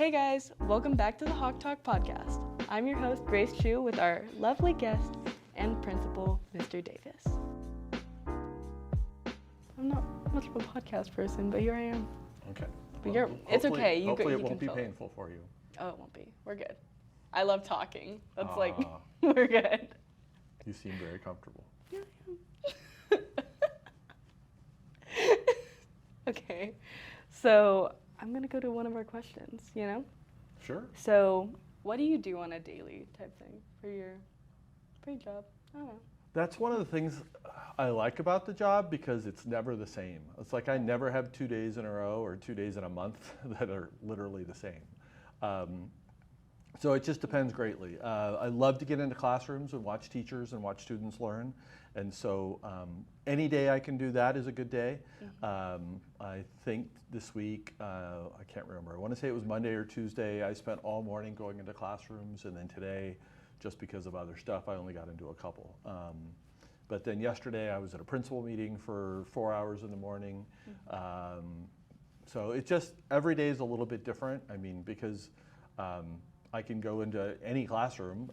Hey guys, welcome back to the Hawk Talk Podcast. I'm your host, Grace Choo, with our lovely guest and principal, Mr. Davis. I'm not much of a podcast person, but here I am. Okay. But Well, it's okay. Hopefully it you won't be can fill it. painful for you. Oh, it won't be. We're good. I love talking. That's Ah. we're good. You seem very comfortable. Yeah, Okay, so I'm gonna go to one of our questions, Sure. So, what do you do on a daily type thing for your job? I don't know. That's one of the things I like about the job because it's never the same. It's like I never have 2 days in a row or 2 days in a month that are literally the same. So it just depends greatly. I love to get into classrooms and watch teachers and watch students learn. And so any day I can do that is a good day. I think this week, I can't remember, I want to say it was Monday or Tuesday, I spent all morning going into classrooms, and then today, just because of other stuff, I only got into a couple. But then yesterday I was at a principal meeting for 4 hours in the morning. So it's just, every day is a little bit different. I mean, because I can go into any classroom.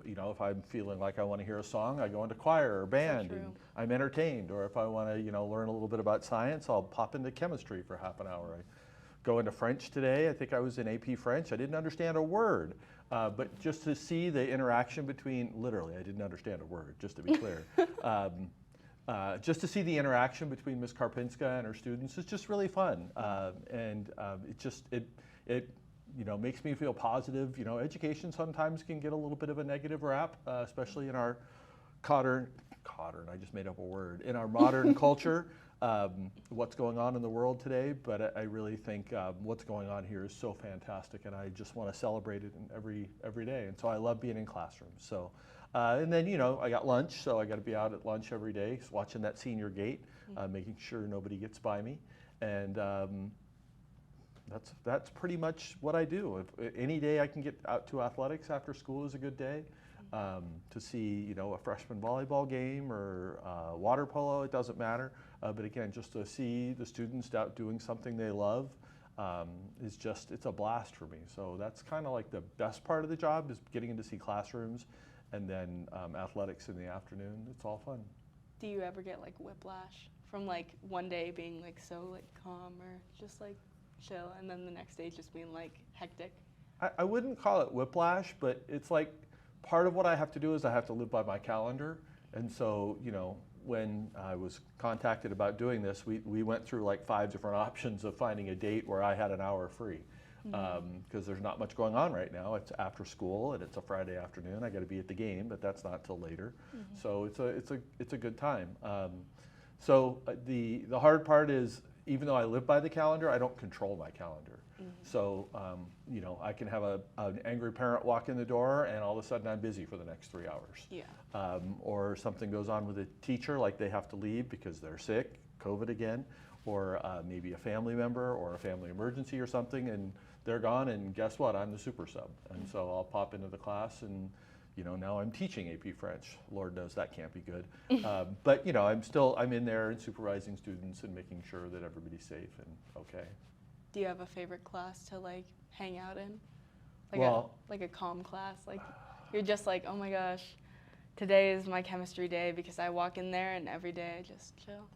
If I'm feeling like I want to hear a song, I go into choir or band, So and I'm entertained. Or if I want to, learn a little bit about science, I'll pop into chemistry for half an hour. I go into French today. I think I was in AP French. I didn't understand a word, but just to see the interaction between, literally, I didn't understand a word, just to be clear. Just to see the interaction between Ms. Karpinska and her students is just really fun, it makes me feel positive. Education sometimes can get a little bit of a negative rap, especially in our I just made up a word, in our modern culture, what's going on in the world today. But I really think what's going on here is so fantastic, and I just want to celebrate it in every day. And so I love being in classrooms. So, and then, I got lunch, so I got to be out at lunch every day, watching that senior gate, making sure nobody gets by me. And that's pretty much what I do. If any day I can get out to athletics after school is a good day. To see, a freshman volleyball game or water polo, it doesn't matter. But again, just to see the students out doing something they love it's a blast for me. So that's kind of like the best part of the job, is getting to see classrooms, and then athletics in the afternoon. It's all fun. Do you ever get like whiplash from like one day being like so like calm or just like chill, and then the next day just being like hectic? I wouldn't call it whiplash, but it's like part of what I have to do is I have to live by my calendar. And so, when I was contacted about doing this, we went through like 5 different options of finding a date where I had an hour free. Because there's not much going on right now. It's after school and it's a Friday afternoon. I got to be at the game, but that's not till later. So it's a good time. So the hard part is, even though I live by the calendar, I don't control my calendar. So, I can have an angry parent walk in the door, and all of a sudden I'm busy for the next 3 hours. Yeah. Or something goes on with a teacher, like they have to leave because they're sick, COVID again, or maybe a family member or a family emergency or something, and they're gone, and guess what? I'm the super sub. And so I'll pop into the class, and now I'm teaching AP French. Lord knows that can't be good. But I'm in there and supervising students and making sure that everybody's safe and okay. Do you have a favorite class to like hang out in? Like a calm class? Like you're just like, oh my gosh, today is my chemistry day, because I walk in there and every day I just chill.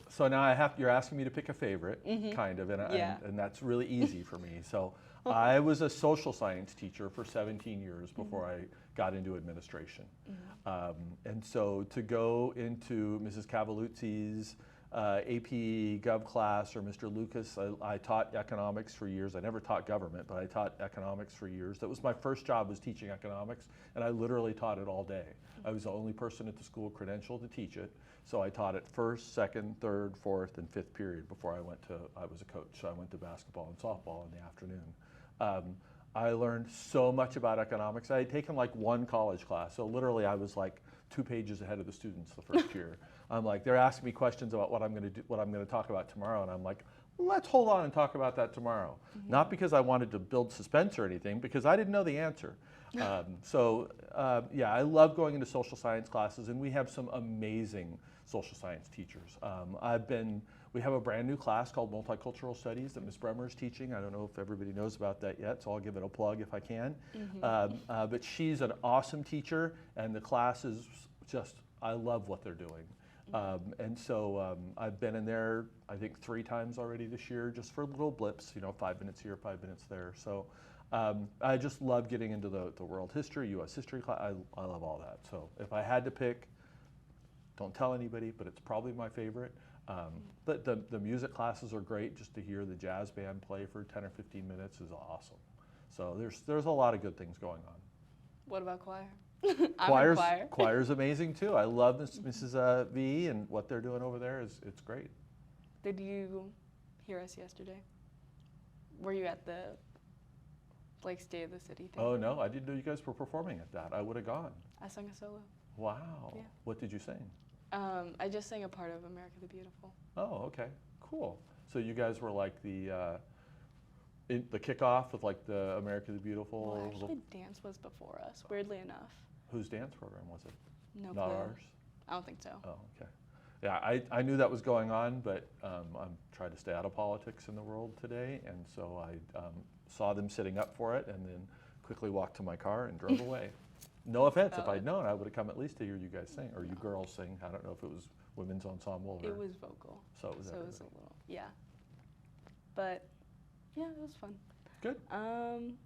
So now you're asking me to pick a favorite, kind of, and that's really easy for me. So I was a social science teacher for 17 years before I got into administration. And so to go into Mrs. Cavaluzzi's AP Gov class, or Mr. Lucas, I taught economics for years. I never taught government, but I taught economics for years. That was my first job, was teaching economics, and I literally taught it all day. I was the only person at the school credentialed to teach it, so I taught it first, second, third, fourth, and fifth period before I was a coach, so I went to basketball and softball in the afternoon. I learned so much about economics. I had taken like one college class, so literally I was like 2 pages ahead of the students the first year. I'm like, they're asking me questions about what I'm going to talk about tomorrow, and I'm like, let's hold on and talk about that tomorrow. Not because I wanted to build suspense or anything, because I didn't know the answer. I love going into social science classes, and we have some amazing social science teachers. I've been We have a brand new class called Multicultural Studies that Ms. Bremer is teaching. I don't know if everybody knows about that yet, so I'll give it a plug if I can. But she's an awesome teacher, and the class is just, I love what they're doing. And so I've been in there, I think 3 times already this year, just for little blips, 5 minutes here, 5 minutes there. So I just love getting into the world history, U.S. history class. I love all that. So if I had to pick, don't tell anybody, but it's probably my favorite. But the music classes are great. Just to hear the jazz band play for 10 or 15 minutes is awesome. So there's a lot of good things going on. What about choir? Choir's amazing too. I love Mrs. V and what they're doing over there. It's great. Did you hear us yesterday? Were you at the State of the City thing? Oh no, I didn't know you guys were performing at that. I would have gone. I sang a solo. Wow. Yeah. What did you sing? I just sang a part of America the Beautiful. Oh, okay, cool. So you guys were like the kickoff with like the America the Beautiful. Well, actually, dance was before us. Weirdly enough. Whose dance program was it? No Not clue. ours. I don't think so. Oh, okay. Yeah, I knew that was going on, but I'm trying to stay out of politics in the world today, and so I saw them sitting up for it, and then quickly walked to my car and drove away. No offense, if I'd known, I would have come at least to hear you guys sing, or you girls sing. I don't know if it was women's ensemble or... It was vocal. So it was a little, yeah. But, yeah, it was fun. Good. I'm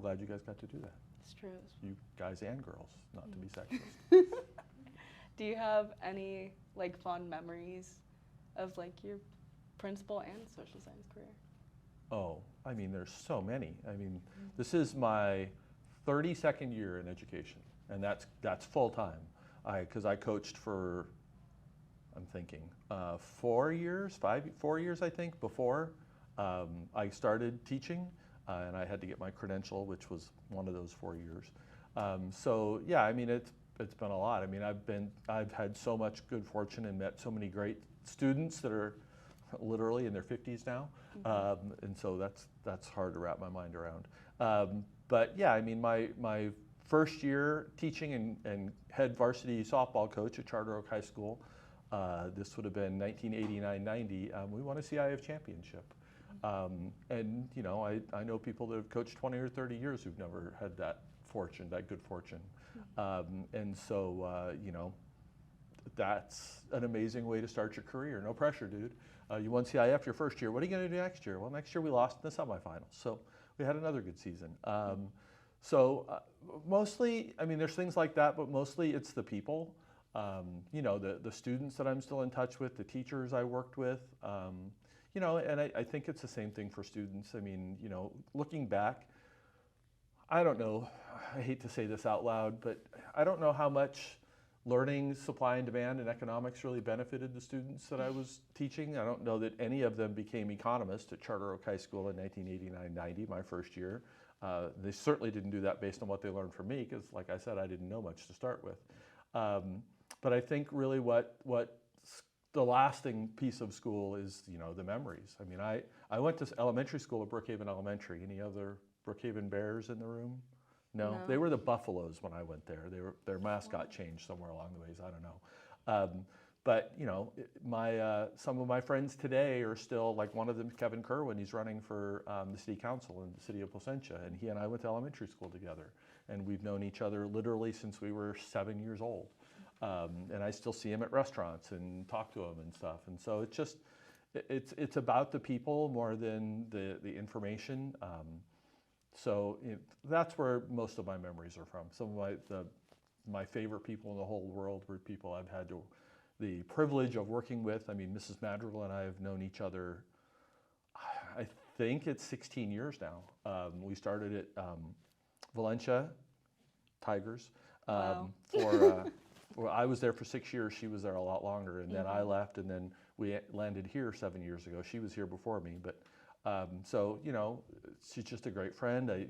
glad you guys got to do that. It's true. You guys and girls, not to be sexist. Do you have any, fond memories of, your principal and social science career? Oh, I mean, there's so many. I mean, this is my 32nd year in education, and that's full time. Because I coached for, I'm thinking, 4 years I think, before I started teaching, and I had to get my credential, which was one of those 4 years. So yeah, I mean, it's been a lot. I mean, I've had so much good fortune and met so many great students that are literally in their 50s now, and so that's hard to wrap my mind around. But yeah, I mean, my first year teaching and head varsity softball coach at Charter Oak High School, this would have been 1989-90, we won a CIF championship. And I know people that have coached 20 or 30 years who've never had that good fortune. And so, that's an amazing way to start your career. No pressure, dude. You won CIF your first year. What are you going to do next year? Well, next year we lost in the semifinals. So we had another good season. Mostly, I mean, there's things like that, but mostly it's the people. The students that I'm still in touch with, the teachers I worked with. And I think it's the same thing for students. I mean, looking back, I don't know, I hate to say this out loud, but I don't know how much learning supply and demand and economics really benefited the students that I was teaching. I don't know that any of them became economists at Charter Oak High School in 1989-90, my first year. They certainly didn't do that based on what they learned from me, because like I said, I didn't know much to start with. But I think really what the lasting piece of school is, the memories. I mean, I went to elementary school at Brookhaven Elementary. Any other Brookhaven Bears in the room? No, they were the Buffaloes when I went there. Their mascot changed somewhere along the ways. I don't know. But some of my friends today are still, like one of them, Kevin Kerwin. He's running for the city council in the city of Placentia, and he and I went to elementary school together, and we've known each other literally since we were 7 years old. And I still see him at restaurants and talk to him and stuff. And so it's just, it's about the people more than the information. So that's where most of my memories are from. Some of my favorite people in the whole world were people I've had the privilege of working with. I mean, Mrs. Madrigal and I have known each other, I think it's 16 years now. We started at Valencia Tigers. Wow. Well, I was there for 6 years. She was there a lot longer, and then I left, and then we landed here 7 years ago. She was here before me, but so she's just a great friend. I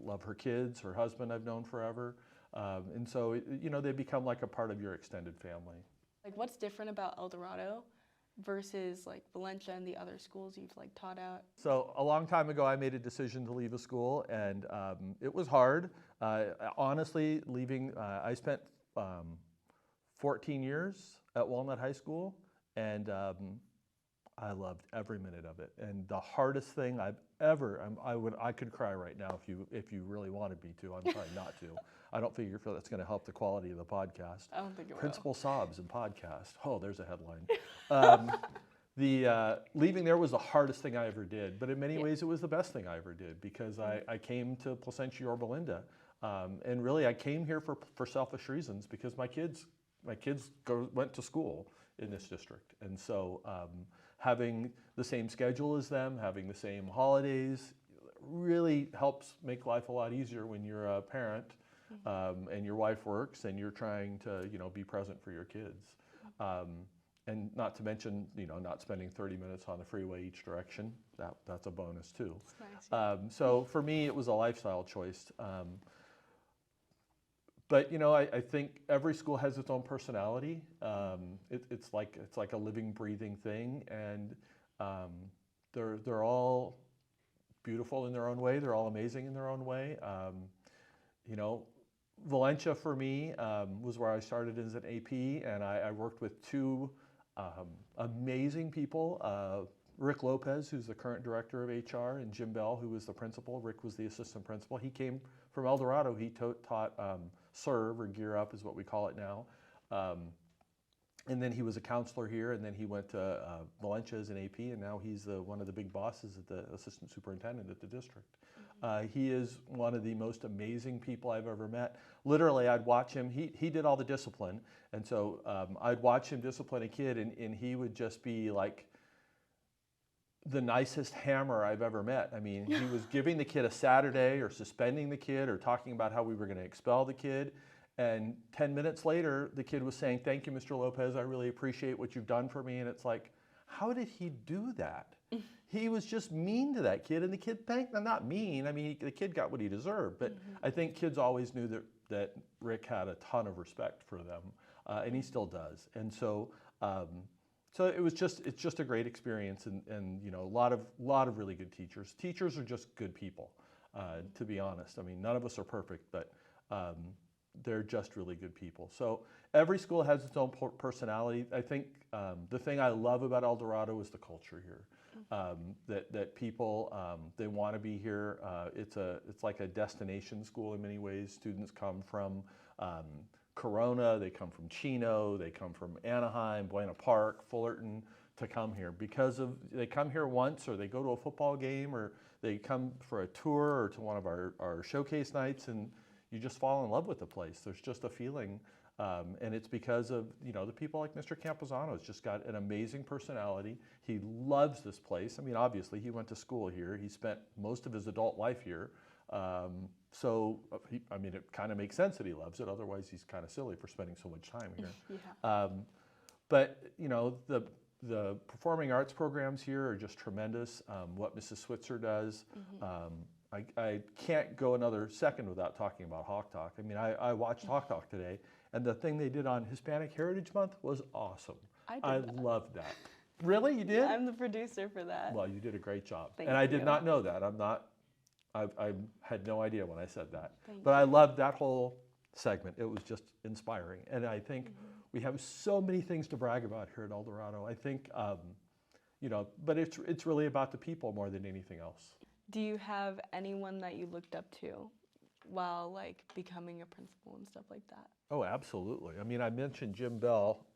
love her kids. Her husband I've known forever, and so they become like a part of your extended family. Like, what's different about El Dorado versus Valencia and the other schools you've taught at? So a long time ago, I made a decision to leave a school, and it was hard. Honestly, leaving, I spent 14 years at Walnut High School, and I loved every minute of it. And the hardest thing I've ever, I could cry right now if you really wanted me to. I'm trying not to. I don't figure that's going to help the quality of the podcast. I don't think it will. Principal sobs in podcast. Oh, there's a headline. Leaving there was the hardest thing I ever did, but in many ways it was the best thing I ever did, because I came to Placentia Yorba Linda, and really I came here for selfish reasons, because my kids went to school in this district, and so having the same schedule as them, having the same holidays, really helps make life a lot easier when you're a parent, and your wife works and you're trying to be present for your kids. And not to mention, not spending 30 minutes on the freeway each direction. That's a bonus too. Nice. So for me, it was a lifestyle choice. But I think every school has its own personality. It's like a living, breathing thing, and they're all beautiful in their own way. They're all amazing in their own way. Valencia for me was where I started as an AP, and I worked with two amazing people, Rick Lopez, who's the current director of HR, and Jim Bell, who was the principal. Rick was the assistant principal. He came from El Dorado. He taught Serve, or Gear Up is what we call it now. And then he was a counselor here, and then he went to Valencia as an AP, and now he's one of the big bosses at the assistant superintendent at the district. He is one of the most amazing people I've ever met. Literally, I'd watch him. He did all the discipline, and so I'd watch him discipline a kid, and he would just be like the nicest hammer I've ever met. I mean, he was giving the kid a Saturday, or suspending the kid, or talking about how we were going to expel the kid. And 10 minutes later, the kid was saying, "Thank you, Mr. Lopez. I really appreciate what you've done for me." And it's like, how did he do that? He was just mean to that kid, and the kid not mean. I mean, the kid got what he deserved. But I think kids always knew that Rick had a ton of respect for them, and he still does. And so, it's just a great experience, and a lot of really good teachers. Teachers are just good people, to be honest. I mean, none of us are perfect, but they're just really good people. So every school has its own personality. I think the thing I love about El Dorado is the culture here. That people, they want to be here. It's like a destination school in many ways. Students come from Corona, they come from Chino, they come from Anaheim, Buena Park, Fullerton, to come here because they come here once, or they go to a football game, or they come for a tour, or to one of our showcase nights, and you just fall in love with the place. There's just a feeling, and it's because of the people like Mr. Camposano. Has just got an amazing personality. He loves this place. I mean, obviously he went to school here. He spent most of his adult life here, so it kind of makes sense that he loves it. Otherwise, he's kind of silly for spending so much time here. Yeah. But the performing arts programs here are just tremendous. What Mrs. Switzer does. I can't go another second without talking about Hawk Talk. I mean, I watched Hawk Talk today, and the thing they did on Hispanic Heritage Month was awesome. I loved that. Really? You did? I'm the producer for that. Well, you did a great job. Thank and I you. did not know that. I had no idea when I said that. Thank but you. I loved that whole segment. It was just inspiring. And I think we have so many things to brag about here at El Dorado. I think, but it's really about the people more than anything else. Do you have anyone that you looked up to while becoming a principal and stuff like that? Oh, absolutely. I mean, I mentioned Jim Bell,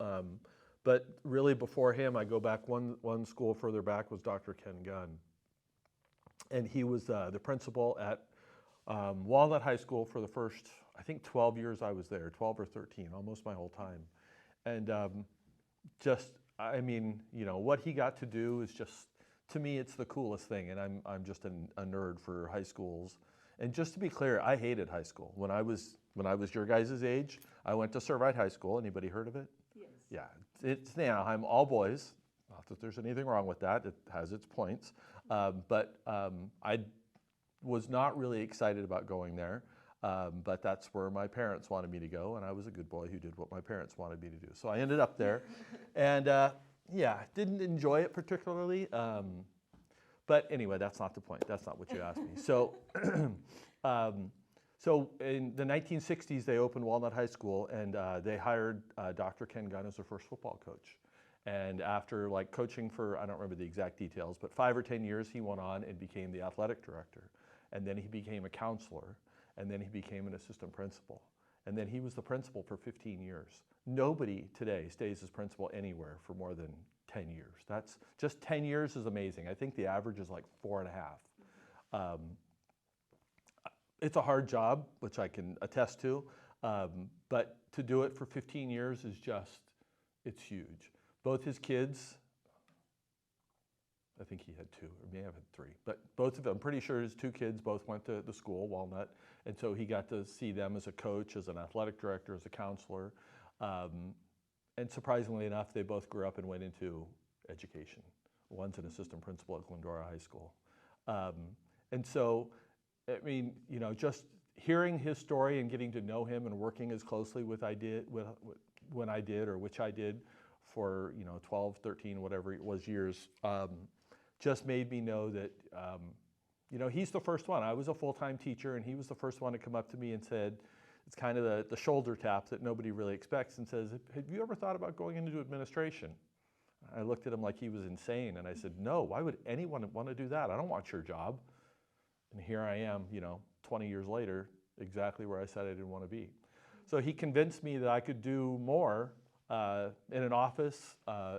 but really before him, I go back one school further back was Dr. Ken Gunn. And he was the principal at Walnut High School for the first, I think, 12 years I was there, 12 or 13, almost my whole time. And what he got to do is just, to me, it's the coolest thing, and I'm just a nerd for high schools. And just to be clear, I hated high school. When I was your guys' age, I went to Servite High School. Anybody heard of it? Yes. Yeah, it's Anaheim, all boys. Not that there's anything wrong with that. It has its points. But I was not really excited about going there. But that's where my parents wanted me to go, and I was a good boy who did what my parents wanted me to do. So I ended up there, and didn't enjoy it particularly. But anyway, that's not the point. That's not what you asked me. So, so in the 1960s, they opened Walnut High School, and they hired Dr. Ken Gunn as their first football coach. And after like coaching for, I don't remember the exact details, but 5 or 10 years, he went on and became the athletic director. And then he became a counselor. And then he became an assistant principal. And then he was the principal for 15 years. Nobody today stays as principal anywhere for more than 10 years. That's just 10 years is amazing. I think the average is like 4.5. It's a hard job, which I can attest to. But to do it for 15 years is just, it's huge. Both his kids, I think he had 2, or may have had 3, but both of them, I'm pretty sure his 2 kids both went to the school, Walnut, and so he got to see them as a coach, as an athletic director, as a counselor, and surprisingly enough, they both grew up and went into education. One's an assistant principal at Glendora High School. And so, I mean, you know, just hearing his story and getting to know him and working as closely with when I did, or which I did for, you know, 12, 13, whatever it was years, just made me know that, you know, he's the first one. I was a full-time teacher, and he was the first one to come up to me and said, it's kind of the shoulder tap that nobody really expects, and says, have you ever thought about going into administration? I looked at him like he was insane, and I said, no, why would anyone want to do that? I don't want your job. And here I am, you know, 20 years later, exactly where I said I didn't want to be. So he convinced me that I could do more in an office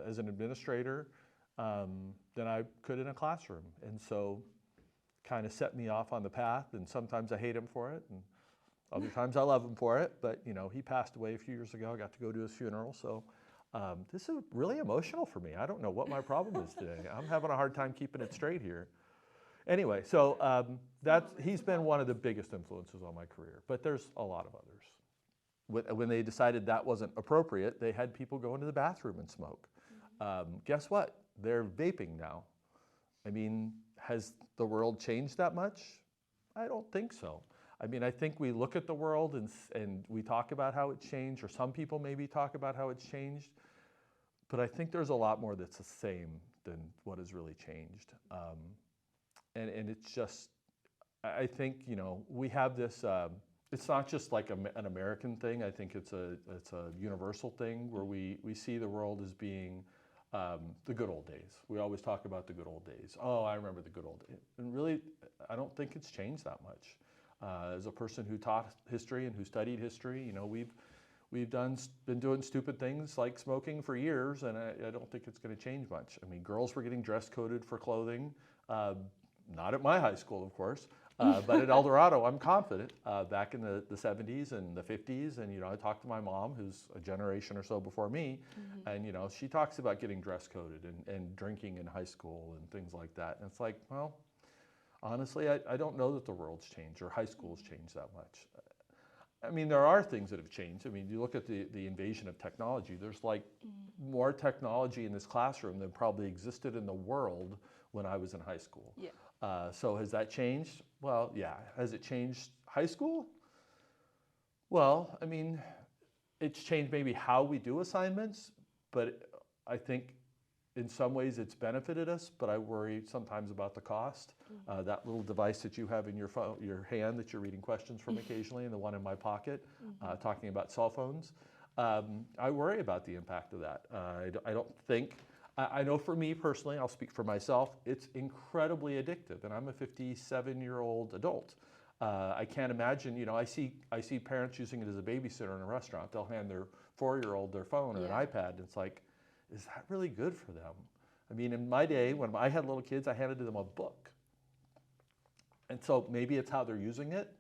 as an administrator than I could in a classroom. And so kind of set me off on the path, and sometimes I hate him for it, and other times I love him for it. But, you know, he passed away a few years ago. I got to go to his funeral. So this is really emotional for me. I don't know what my problem is today. I'm having a hard time keeping it straight here. Anyway, so he's been one of the biggest influences on my career, but there's a lot of others. When they decided that wasn't appropriate, they had people go into the bathroom and smoke. Guess what? They're vaping now. I mean, has the world changed that much? I don't think so. I mean, I think we look at the world and we talk about how it's changed, or some people maybe talk about how it's changed, but I think there's a lot more that's the same than what has really changed. And it's just, I think, you know, we have this, it's not just like an American thing. I think it's a universal thing where we see the world as being the good old days. We always talk about the good old days. Oh, I remember the good old days. And really, I don't think it's changed that much. As a person who taught history and who studied history, you know, we've been doing stupid things like smoking for years, and I don't think it's going to change much. I mean, girls were getting dress coded for clothing. Not at my high school, of course, but at El Dorado, I'm confident, back in the 70s and the 50s. And, you know, I talked to my mom, who's a generation or so before me, and, you know, she talks about getting dress coded and drinking in high school and things like that. And it's like, well, honestly, I don't know that the world's changed or high school's changed that much. I mean, there are things that have changed. I mean, you look at the invasion of technology. There's like more technology in this classroom than probably existed in the world when I was in high school. Yeah. So has that changed? Well, yeah. Has it changed high school? Well, I mean, it's changed maybe how we do assignments, but I think in some ways it's benefited us, but I worry sometimes about the cost. That little device that you have in your phone, your hand that you're reading questions from occasionally, and the one in my pocket, talking about cell phones. I worry about the impact of that. I don't think, I know for me personally, I'll speak for myself, it's incredibly addictive, and I'm a 57-year-old adult. I can't imagine, you know, I see parents using it as a babysitter in a restaurant. They'll hand their 4-year-old their phone or an iPad, and it's like, is that really good for them? I mean, in my day, when I had little kids, I handed them a book. And so maybe it's how they're using it.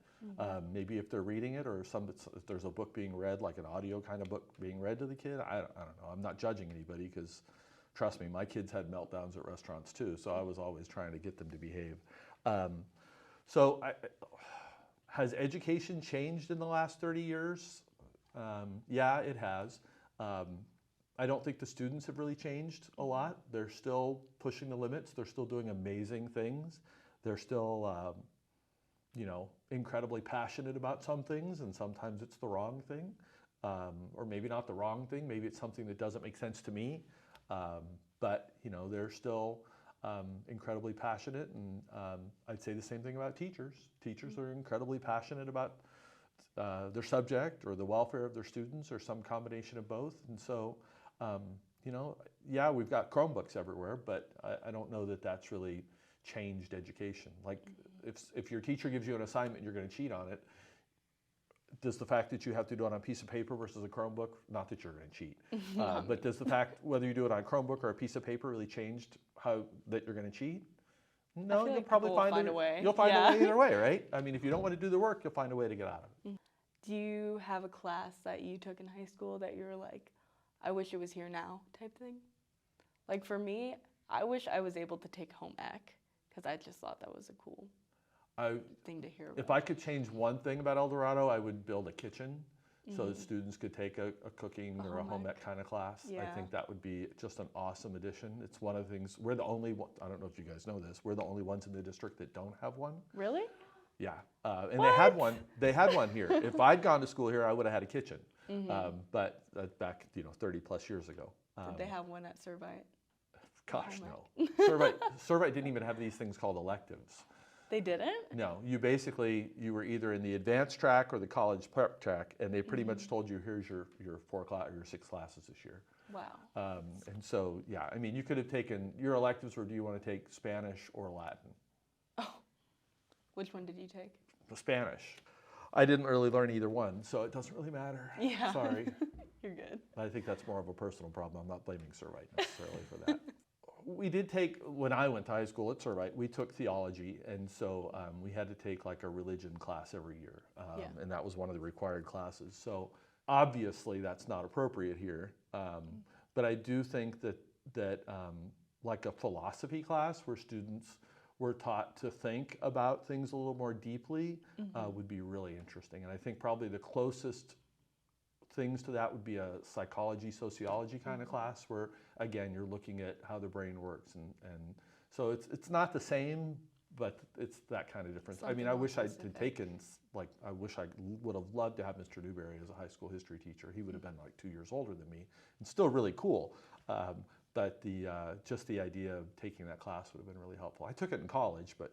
Maybe if they're reading it, or if there's a book being read, like an audio kind of book being read to the kid. I don't know. I'm not judging anybody, because trust me, my kids had meltdowns at restaurants too. So I was always trying to get them to behave. Has education changed in the last 30 years? Yeah, it has. I don't think the students have really changed a lot. They're still pushing the limits. They're still doing amazing things. They're still, you know, incredibly passionate about some things, and sometimes it's the wrong thing, or maybe not the wrong thing. Maybe it's something that doesn't make sense to me. But, you know, they're still incredibly passionate, and I'd say the same thing about teachers. Teachers are incredibly passionate about their subject or the welfare of their students, or some combination of both. And so, you know, yeah, we've got Chromebooks everywhere, but I don't know that that's really changed education. Like if your teacher gives you an assignment and you're going to cheat on it, does the fact that you have to do it on a piece of paper versus a Chromebook, not that you're going to cheat, but does the fact whether you do it on a Chromebook or a piece of paper really changed how that you're going to cheat? No, you'll like probably find a way. You'll find a way either way, right? I mean, if you don't want to do the work, you'll find a way to get out of it. Do you have a class that you took in high school that you were like, I wish it was here now type thing? Like for me, I wish I was able to take home ec because I just thought that was a cool thing to hear about. If I could change one thing about El Dorado, I would build a kitchen so that students could take a cooking or a home ec kind of class. Yeah. I think that would be just an awesome addition. It's one of the things, we're the only one, I don't know if you guys know this, we're the only ones in the district that don't have one. Really? Yeah, and they had one here. If I'd gone to school here, I would have had a kitchen, but back 30 plus years ago. Did they have one at Servite? Gosh, no. Servite didn't even have these things called electives. They didn't? No, you were either in the advanced track or the college prep track, and they pretty much told you, here's your 6 classes this year. Wow. And so, yeah, I mean, you could have taken, your electives were, do you want to take Spanish or Latin? Oh, which one did you take? Spanish. I didn't really learn either one, so it doesn't really matter. Yeah. Sorry. You're good. I think that's more of a personal problem. I'm not blaming Servite necessarily for that. We did take, when I went to high school at Servite, we took theology, and so we had to take like a religion class every year, and that was one of the required classes. So obviously that's not appropriate here, but I do think that like a philosophy class where students were taught to think about things a little more deeply would be really interesting. And I think probably the closest things to that would be a psychology, sociology kind of class where, again, you're looking at how the brain works. And so it's not the same, but it's that kind of difference. I mean, I wish I'd taken, I wish I would have loved to have Mr. Newberry as a high school history teacher. He would have been like 2 years older than me and still really cool. But just the idea of taking that class would have been really helpful. I took it in college, but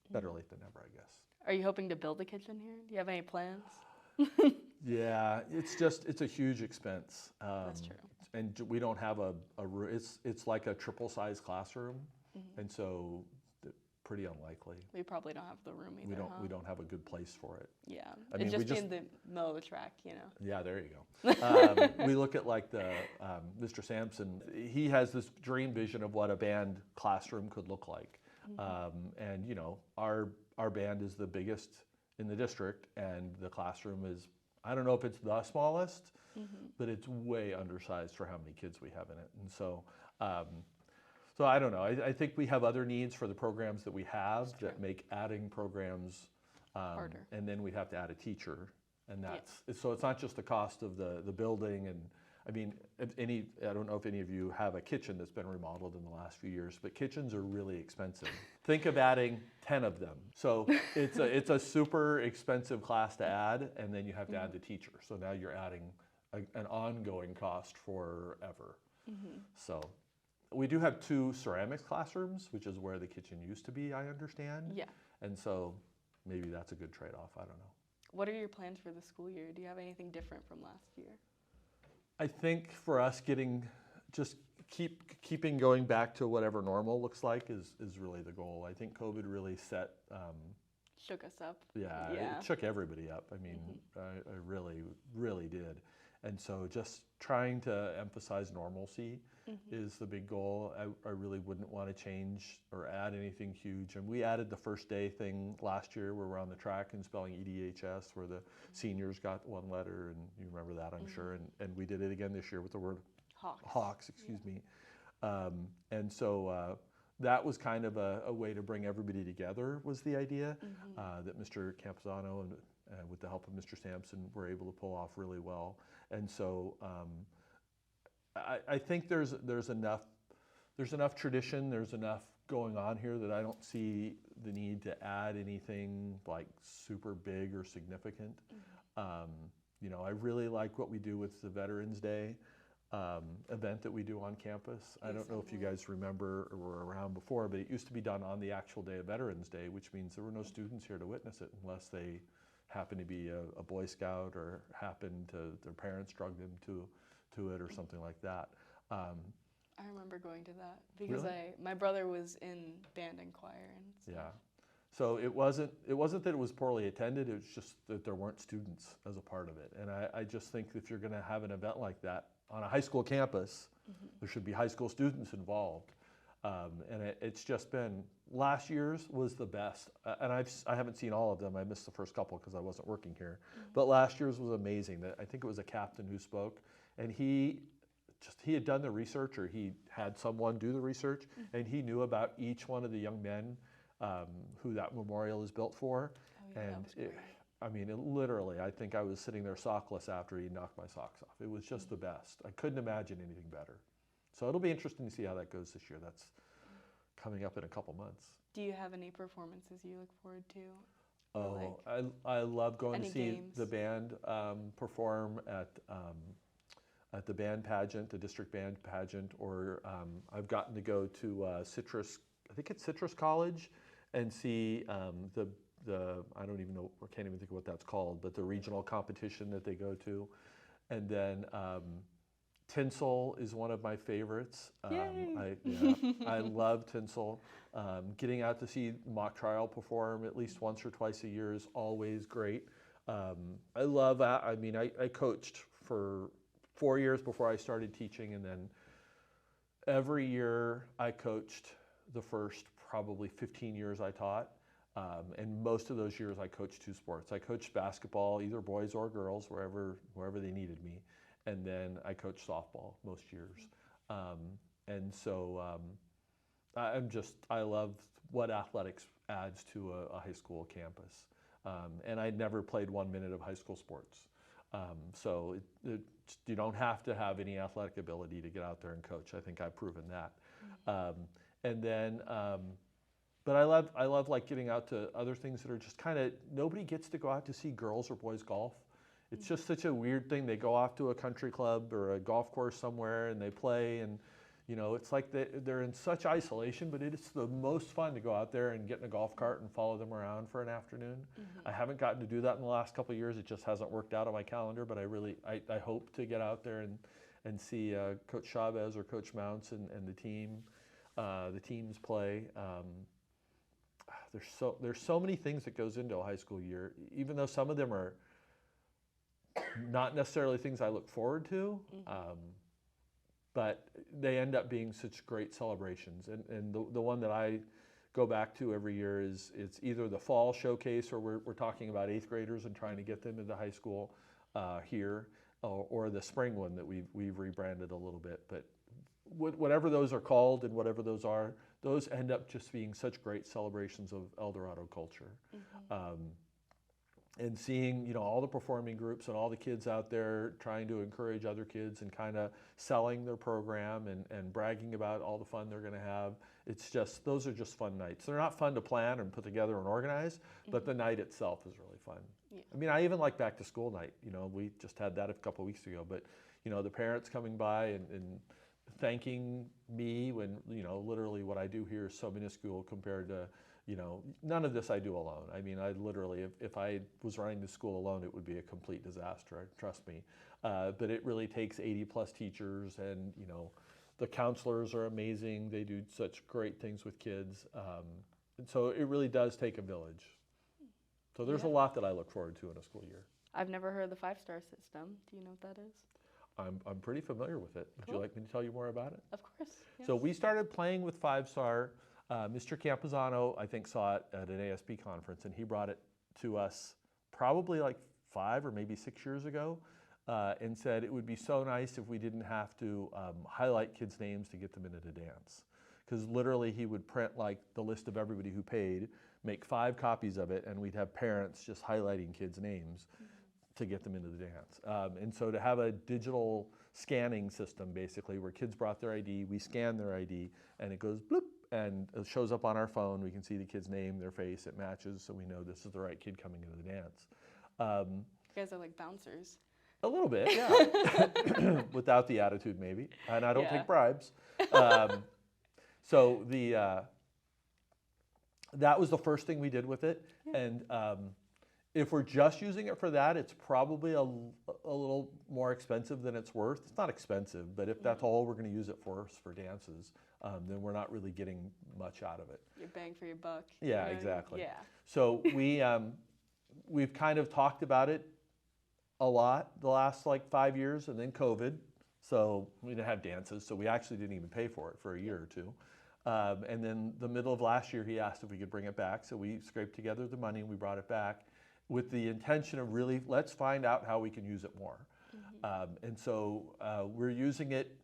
better late than never, I guess. Are you hoping to build a kitchen here? Do you have any plans? Yeah, it's a huge expense. That's true. And we don't have a it's like a triple size classroom, and so pretty unlikely. We probably don't have the room either. We don't have a good place for it. Yeah, It'd just be in the middle of the track, Yeah, there you go. We look at like the Mr. Sampson. He has this dream vision of what a band classroom could look like, and our band is the biggest in the district, and the classroom is, I don't know if it's the smallest, but it's way undersized for how many kids we have in it. And so, so I don't know. I think we have other needs for the programs that we have that make adding programs harder. And then we'd have to add a teacher, and so it's not just the cost of the building. And I mean, I don't know if any of you have a kitchen that's been remodeled in the last few years, but kitchens are really expensive. Think of adding 10 of them. So it's a super expensive class to add, and then you have to add the teacher. So now you're adding an ongoing cost forever. So we do have 2 ceramics classrooms, which is where the kitchen used to be, I understand. Yeah. And so maybe that's a good trade-off. I don't know. What are your plans for the school year? Do you have anything different from last year? I think for us keeping going back to whatever normal looks like is really the goal. I think COVID really shook us up. Yeah, it shook everybody up. I mean, I really, really did. And so just trying to emphasize normalcy is the big goal. I really wouldn't want to change or add anything huge. And we added the first day thing last year where we're on the track and spelling EDHS, where the seniors got 1 letter, and you remember that, I'm sure. And we did it again this year with the word Hawks, excuse me. And so that was kind of a way to bring everybody together, was the idea that Mr. Campuzano and with the help of Mr. Sampson were able to pull off really well. And so I think there's enough tradition, there's enough going on here that I don't see the need to add anything like super big or significant. I really like what we do with the Veterans Day event that we do on campus. I don't know if you guys remember or were around before, but it used to be done on the actual day of Veterans Day, which means there were no students here to witness it unless they happened to be a Boy Scout or happened to their parents drug them to it or something like that. I remember going to that because Really? my brother was in band and choir and stuff. Yeah. So it wasn't that it was poorly attended, it was just that there weren't students as a part of it. And I just think if you're going to have an event like that on a high school campus, there should be high school students involved. And it's just been, last year's was the best. And I haven't seen all of them. I missed the first couple because I wasn't working here. But last year's was amazing. I think it was a captain who spoke, and he had done the research, or he had someone do the research, and he knew about each one of the young men who that memorial is built for. Oh, yeah, And that was great. literally, I think I was sitting there sockless after he knocked my socks off. It was just the best. I couldn't imagine anything better. So it'll be interesting to see how that goes this year. That's coming up in a couple months. Do you have any performances you look forward to? Oh, I love going to see games? the band perform at the band pageant, the district band pageant, or I've gotten to go to Citrus, I think it's Citrus College, and see the I don't even know, I can't even think of what that's called, but the regional competition that they go to. And then Tinsel is one of my favorites. I love Tinsel. Getting out to see Mock Trial perform at least once or twice a year is always great. I love, I coached for 4 years before I started teaching, and then every year I coached the first probably 15 years I taught. And most of those years I coached two sports. I coached basketball, either boys or girls, wherever they needed me. And then I coached softball most years. And so I love what athletics adds to a high school campus. And I never played 1 minute of high school sports. So you don't have to have any athletic ability to get out there and coach. I think I've proven that. And then, but I love like getting out to other things that are just kind of, nobody gets to go out to see girls or boys golf. It's just such a weird thing. They go off to a country club or a golf course somewhere and they play, and it's like they're in such isolation, but it's the most fun to go out there and get in a golf cart and follow them around for an afternoon. I haven't gotten to do that in the last couple of years. It just hasn't worked out on my calendar, but I hope to get out there and see Coach Chavez or Coach Mounts and the teams play. There's so many things that goes into a high school year, even though some of them are not necessarily things I look forward to, but they end up being such great celebrations. And the one that I go back to every year it's either the fall showcase, or we're talking about 8th graders and trying to get them into high school here, or the spring one that we've rebranded a little bit. But whatever those are called and whatever those are, those end up just being such great celebrations of El Dorado culture. And seeing, all the performing groups and all the kids out there trying to encourage other kids and kind of selling their program and bragging about all the fun they're going to have. Those are just fun nights. They're not fun to plan and put together and organize, but the night itself is really fun. Yeah. I even like back to school night. We just had that a couple of weeks ago, but the parents coming by and thanking me when, literally what I do here is so minuscule compared to, none of this I do alone. I literally, if I was running the school alone, it would be a complete disaster, trust me. But it really takes 80 plus teachers, and, the counselors are amazing. They do such great things with kids. And so it really does take a village. So there's a lot that I look forward to in a school year. I've never heard of the 5-star system. Do you know what that is? I'm pretty familiar with it. Would you like me to tell you more about it? Of course. Yes. So we started playing with 5-star. Mr. Campuzano, I think, saw it at an ASB conference, and he brought it to us probably like 5 or maybe 6 years ago, and said it would be so nice if we didn't have to highlight kids' names to get them into the dance. Because literally he would print like the list of everybody who paid, make 5 copies of it, and we'd have parents just highlighting kids' names to get them into the dance. And so to have a digital scanning system, basically, where kids brought their ID, we scan their ID, and it goes bloop, and it shows up on our phone. We can see the kid's name, their face, it matches, so we know this is the right kid coming into the dance. You guys are like bouncers. A little bit, yeah. Without the attitude, maybe. And I don't take bribes. So that was the first thing we did with it. Yeah. And If we're just using it for that, it's probably a little more expensive than it's worth. It's not expensive, but if that's all we're going to use it for dances, then we're not really getting much out of it. You're bang for your buck. Yeah, exactly. Yeah. So we've kind of talked about it a lot the last like 5 years, and then COVID. So we didn't have dances, so we actually didn't even pay for it for a year or two. And then the middle of last year, he asked if we could bring it back. So we scraped together the money and we brought it back with the intention of really, let's find out how we can use it more. And so we're using it.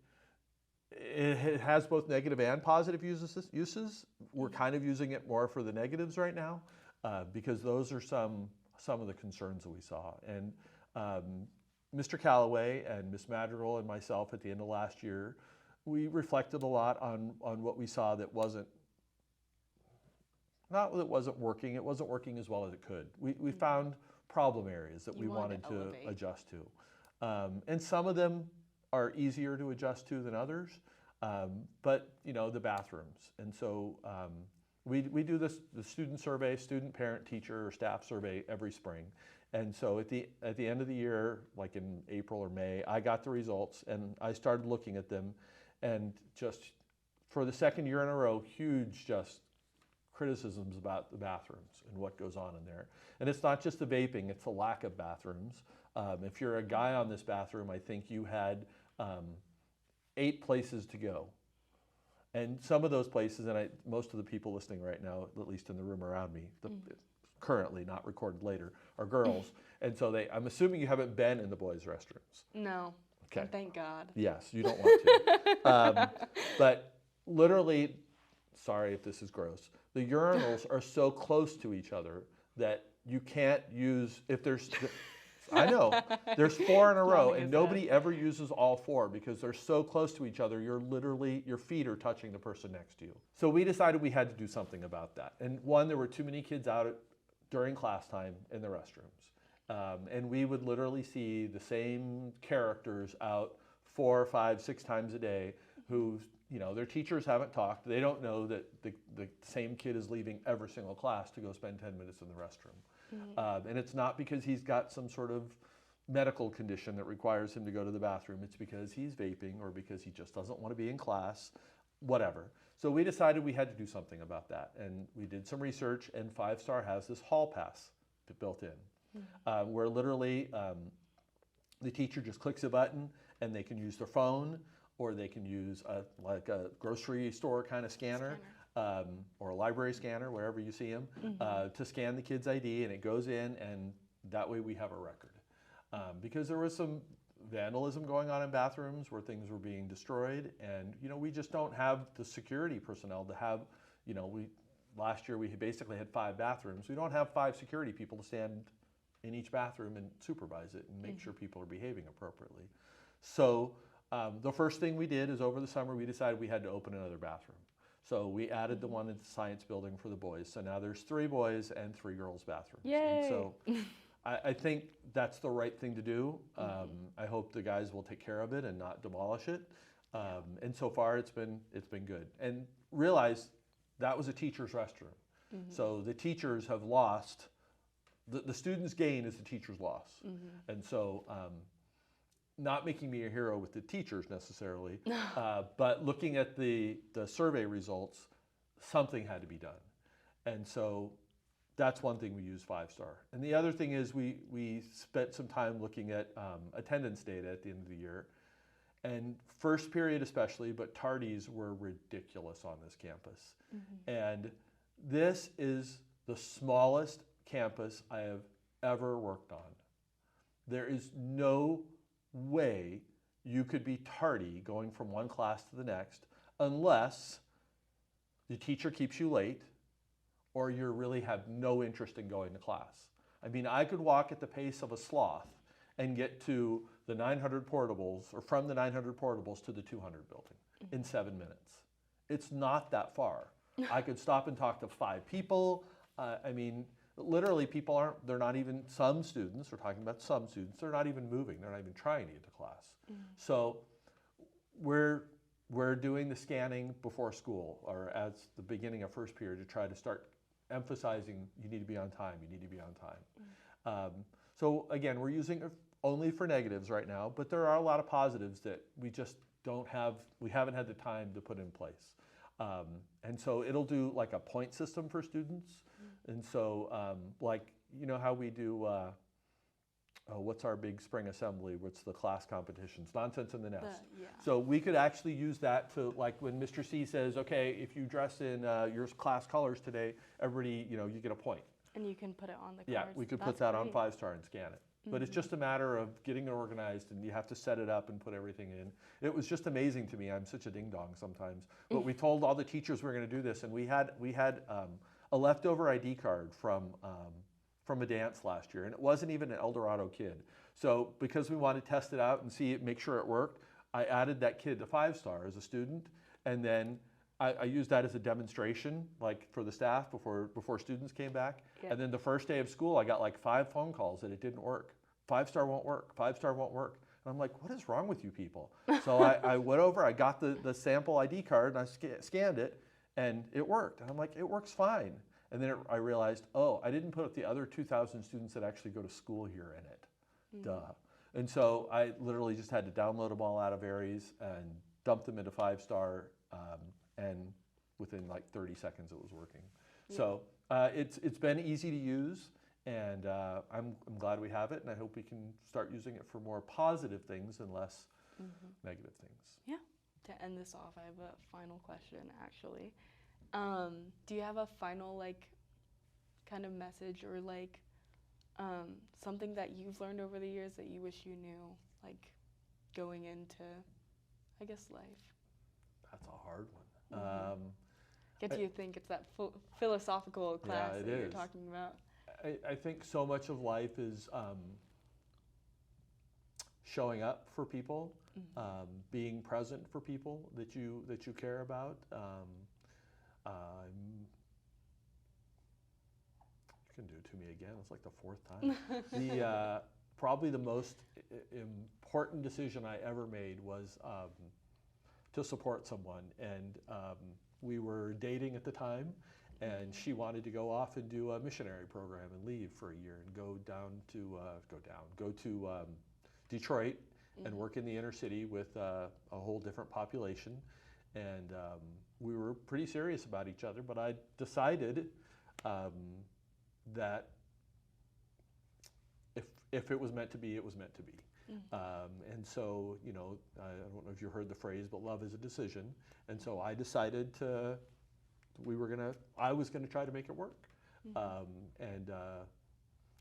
It has both negative and positive uses. We're kind of using it more for the negatives right now because those are some of the concerns that we saw. And Mr. Calloway and Ms. Madrigal and myself at the end of last year, we reflected a lot on what we saw that wasn't working. It wasn't working as well as it could. We found problem areas that we wanted to adjust to. And some of them are easier to adjust to than others, but the bathrooms. And so we do the student survey, student, parent, teacher, or staff survey every spring. And so at the end of the year, like in April or May, I got the results and I started looking at them, and just for the second year in a row, huge just criticisms about the bathrooms and what goes on in there. And it's not just the vaping, it's the lack of bathrooms. If you're a guy on this bathroom, I think you had 8 places to go. And some of those places, and most of the people listening right now, at least in the room around me, currently, not recorded later, are girls. And so I'm assuming you haven't been in the boys' restrooms. No. Okay. And thank God. Yes, you don't want to. But literally, sorry if this is gross, the urinals are so close to each other that you can't use, I know, there's 4 in a row, and nobody ever uses all 4 because they're so close to each other, your feet are touching the person next to you. So we decided we had to do something about that. And one, there were too many kids out during class time in the restrooms. And we would literally see the same characters out 4, 5, 6 times a day who, their teachers haven't talked. They don't know that the same kid is leaving every single class to go spend 10 minutes in the restroom. And it's not because he's got some sort of medical condition that requires him to go to the bathroom. It's because he's vaping or because he just doesn't want to be in class, whatever. So we decided we had to do something about that. And we did some research, and 5 Star has this hall pass built in, where literally the teacher just clicks a button and they can use their phone, or they can use like a grocery store kind of scanner. Or a library scanner, wherever you see them, to scan the kid's ID, and it goes in, and that way we have a record. Because there was some vandalism going on in bathrooms where things were being destroyed, and we just don't have the security personnel to have, last year we basically had 5 bathrooms. We don't have 5 security people to stand in each bathroom and supervise it and make sure people are behaving appropriately. So the first thing we did is over the summer we decided we had to open another bathroom. So we added the one in the science building for the boys. So now there's 3 boys and 3 girls bathrooms. Yay! And so I think that's the right thing to do. I hope the guys will take care of it and not demolish it. And so far it's been good. And realize that was a teacher's restroom. So the teachers have lost, the students' gain is the teacher's loss. And so not making me a hero with the teachers necessarily, but looking at the survey results, something had to be done. And so that's one thing we use 5 Star. And the other thing is we spent some time looking at attendance data at the end of the year. And first period especially, but tardies were ridiculous on this campus. And this is the smallest campus I have ever worked on. There is no way you could be tardy going from one class to the next unless the teacher keeps you late or you really have no interest in going to class. I mean, I could walk at the pace of a sloth and get to the 900 portables, or from the 900 portables to the 200 building in 7 minutes. It's not that far. I could stop and talk to 5 people. I mean, literally people they're not even, some students, we're talking about some students, they're not even moving, they're not even trying to get to class. So we're doing the scanning before school, or at the beginning of first period, to try to start emphasizing you need to be on time, you need to be on time. So again, we're using it only for negatives right now, but there are a lot of positives that we just we haven't had the time to put in place. And so it'll do like a point system for students. And so like, you know how we do, what's our big spring assembly? What's the class competitions? Nonsense in the Nest. Yeah. So we could actually use that to, like when Mr. C says, okay, if you dress in your class colors today, everybody, you get a point. And you can put it on the cards. Yeah, we could put that on 5-star and scan it. But it's just a matter of getting it organized, and you have to set it up and put everything in. It was just amazing to me. I'm such a ding-dong sometimes. But we told all the teachers we were going to do this, and we had a leftover ID card from a dance last year, and it wasn't even an El Dorado kid. So because we wanted to test it out and make sure it worked, I added that kid to 5-star as a student, and then I used that as a demonstration, like for the staff before students came back. Yeah. And then the first day of school, I got like 5 phone calls that it didn't work. 5-star won't work. 5-star won't work. And I'm like, what is wrong with you people? So I went over, I got the sample ID card, and I scanned it, and it worked. And I'm like, it works fine. And then I realized, oh, I didn't put the other 2,000 students that actually go to school here in it. Duh. And so I literally just had to download them all out of Aries and dump them into 5-star. And within like 30 seconds it was working. Yeah. So it's been easy to use, and I'm glad we have it, and I hope we can start using it for more positive things and less negative things. Yeah. To end this off, I have a final question actually. Do you have a final kind of message or something that you've learned over the years that you wish you knew, going into, I guess, life? That's a hard one. Do you think it's that philosophical class that you're talking about? I think so much of life is showing up for people, being present for people that you care about. You can do it to me again. It's like the 4th time. Probably the most important decision I ever made was to support someone, and we were dating at the time, and she wanted to go off and do a missionary program and leave for a year and go to Detroit and work in the inner city with a whole different population, and we were pretty serious about each other. But I decided that if it was meant to be, it was meant to be. And so, I don't know if you heard the phrase, but love is a decision. And so I decided I was gonna try to make it work. And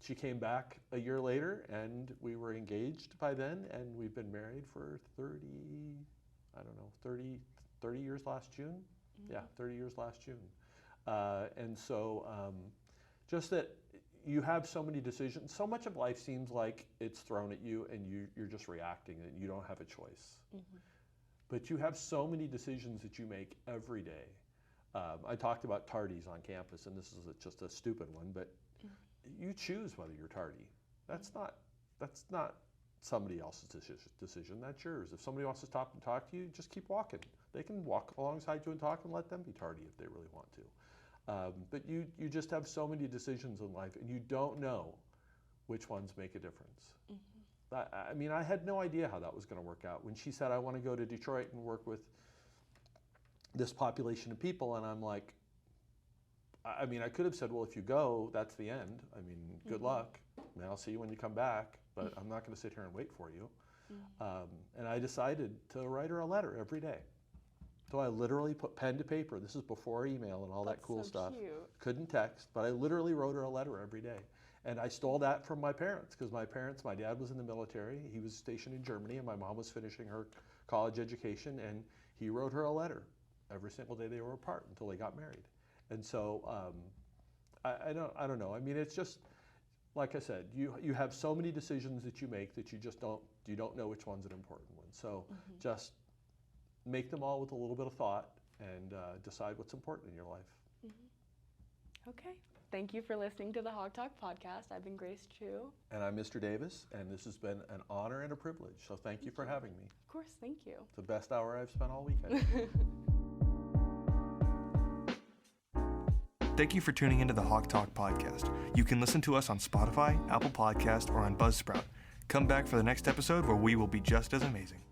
she came back a year later, and we were engaged by then, and we've been married for 30 years last June. Yeah, 30 years last June. And so just that you have so many decisions. So much of life seems like it's thrown at you, and you're just reacting, and you don't have a choice. But you have so many decisions that you make every day. I talked about tardies on campus, and this is just a stupid one, but you choose whether you're tardy. That's not somebody else's decision. That's yours. If somebody wants to stop and talk to you, just keep walking. They can walk alongside you and talk, and let them be tardy if they really want to. But you just have so many decisions in life, and you don't know which ones make a difference. I had no idea how that was going to work out. When she said, I want to go to Detroit and work with this population of people, and I'm like, I could have said, well, if you go, that's the end. Good luck. I'll see you when you come back, but I'm not going to sit here and wait for you. And I decided to write her a letter every day. So I literally put pen to paper. This is before email and all that cool stuff. Cute. Couldn't text, but I literally wrote her a letter every day. And I stole that from my parents, because my dad was in the military. He was stationed in Germany, and my mom was finishing her college education, and he wrote her a letter every single day they were apart until they got married. And so I don't know. It's just, like I said, you have so many decisions that you make that you don't know which one's an important one. So just make them all with a little bit of thought, and decide what's important in your life. Okay. Thank you for listening to the Hawk Talk Podcast. I've been Grace Choo. And I'm Mr. Davis, and this has been an honor and a privilege. So thank you for having me. Of course, thank you. It's the best hour I've spent all weekend. Thank you for tuning into the Hawk Talk Podcast. You can listen to us on Spotify, Apple Podcast, or on Buzzsprout. Come back for the next episode where we will be just as amazing.